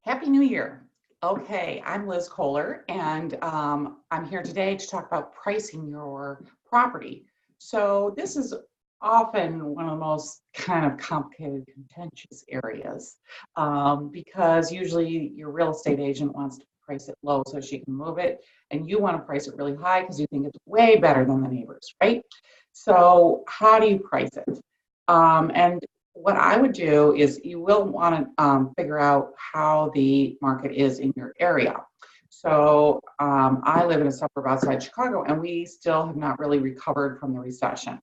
Happy New Year. Okay, I'm Liz Kohler, and I'm here today to talk about pricing your property. So, this is often one of the most kind of complicated, contentious areas because usually your real estate agent wants to price it low so she can move it, and you want to price it really high because you think it's way better than the neighbors, right? So, how do you price it? And what I would do is you will want to figure out how the market is in your area. So I live in a suburb outside Chicago, and we still have not really recovered from the recession.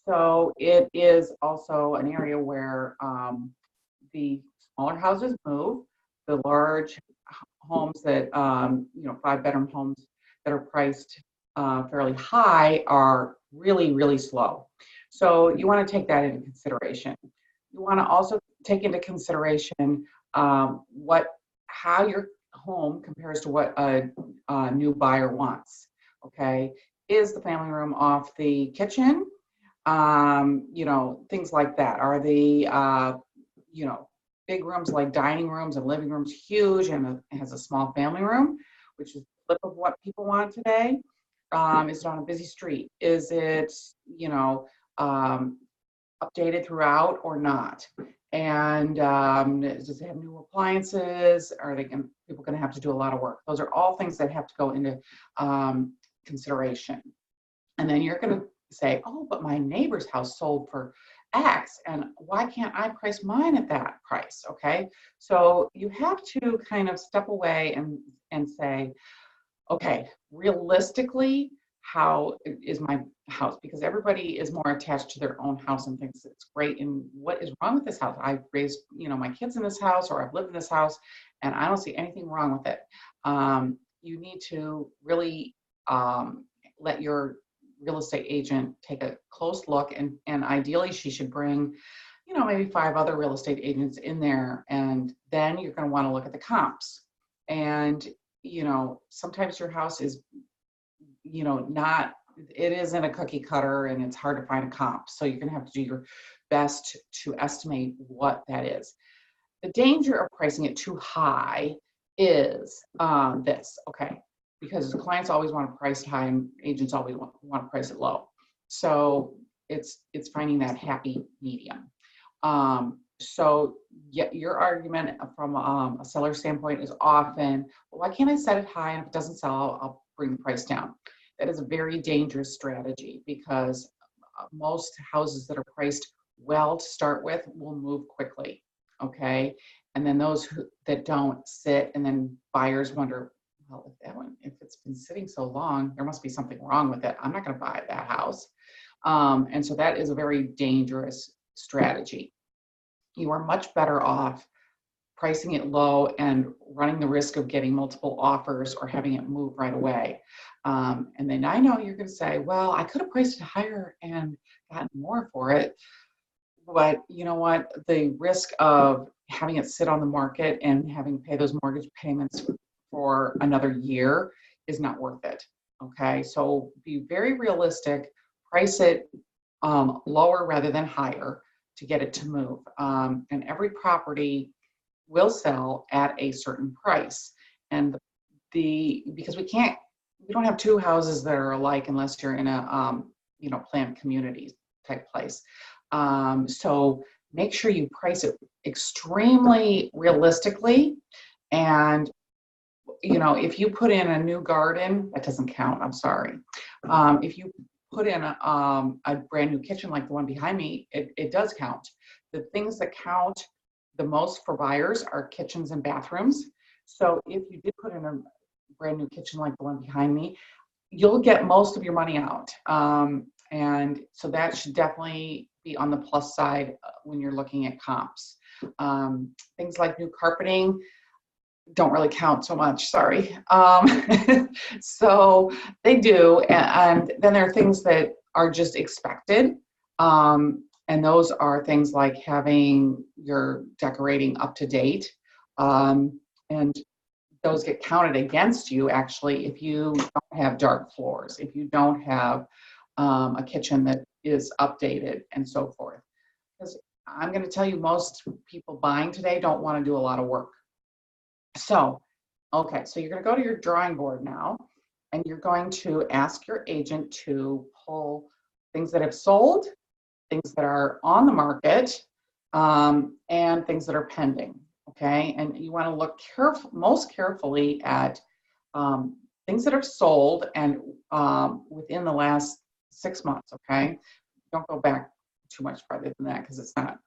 So it is also an area where the smaller houses move, the large homes that, 5-bedroom homes that are priced fairly high are really, really slow. So you want to take that into consideration. You want to also take into consideration what how your home compares to what a new buyer wants. Okay, is the family room off the kitchen? Things like that. Are the big rooms like dining rooms and living rooms huge and it has a small family room, which is the flip of what people want today? Is it on a busy street? Is it, um, updated throughout or not? And does it have new appliances? Are people going to have to do a lot of work? Those are all things that have to go into consideration. And then you're going to say, oh, but my neighbor's house sold for X, and why can't I price mine at that price? Okay, so you have to kind of step away and say, okay, realistically, how is my house? Because everybody is more attached to their own house and thinks it's great. And what is wrong with this house? I've raised, my kids in this house, or I've lived in this house, and I don't see anything wrong with it. You need to really let your real estate agent take a close look, and ideally she should bring, maybe 5 other real estate agents in there, and then you're going to want to look at the comps. And sometimes your house is, not, it isn't a cookie cutter and it's hard to find a comp. So you're going to have to do your best to estimate what that is. The danger of pricing it too high is this, okay, because clients always want to price high and agents always want to price it low. So it's finding that happy medium. So your argument from a seller standpoint is often, well, why can't I set it high, and if it doesn't sell, I'll bring the price down. That is a very dangerous strategy because most houses that are priced well to start with will move quickly, okay? And then those that don't sit, and then buyers wonder, well, if it's been sitting so long, there must be something wrong with it. I'm not going to buy that house. And so that is a very dangerous strategy. You are much better off pricing it low and running the risk of getting multiple offers or having it move right away. And then I know you're going to say, well, I could have priced it higher and gotten more for it. But you know what? The risk of having it sit on the market and having to pay those mortgage payments for another year is not worth it. Okay, so be very realistic, price it lower rather than higher to get it to move. And every property will sell at a certain price. And because we don't have two houses that are alike unless you're in a planned community type place. So make sure you price it extremely realistically. And if you put in a new garden, that doesn't count. I'm sorry. If you put in a brand new kitchen like the one behind me, it does count. The things that count the most for buyers are kitchens and bathrooms. So if you did put in a brand new kitchen like the one behind me, you'll get most of your money out. And so that should definitely be on the plus side when you're looking at comps. Things like new carpeting don't really count so much, sorry. So they do. And then there are things that are just expected. And those are things like having your decorating up to date. And those get counted against you, actually, if you don't have dark floors, if you don't have a kitchen that is updated and so forth. Because I'm going to tell you, most people buying today don't want to do a lot of work. So, okay, so you're going to go to your drawing board now, and you're going to ask your agent to pull things that have sold, things that are on the market, and things that are pending. Okay, and you want to look most carefully at um, things that have sold and within the last 6 months. Okay, don't go back too much farther than that because it's not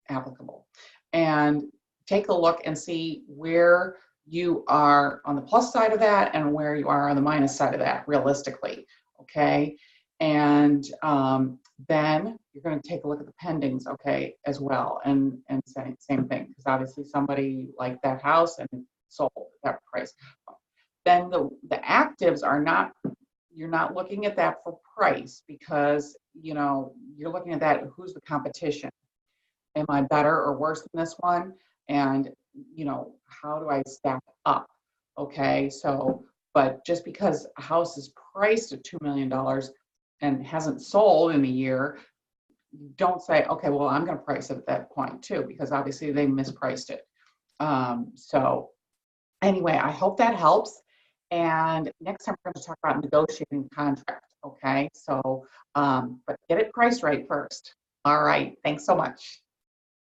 applicable. And take a look and see where you are on the plus side of that and where you are on the minus side of that realistically. Okay. And then you're going to take a look at the pendings, okay, as well, and same thing, because obviously somebody liked that house and sold at that price. Then the actives are not, you're not looking at that for price, because you're looking at that, who's the competition, am I better or worse than this one? And, how do I stack up? Okay, so, but just because a house is priced at $2 million and hasn't sold in a year, don't say, okay, well, I'm going to price it at that point too, because obviously they mispriced it. So anyway, I hope that helps. And next time we're going to talk about negotiating the contract. Okay, so, but get it priced right first. All right, thanks so much.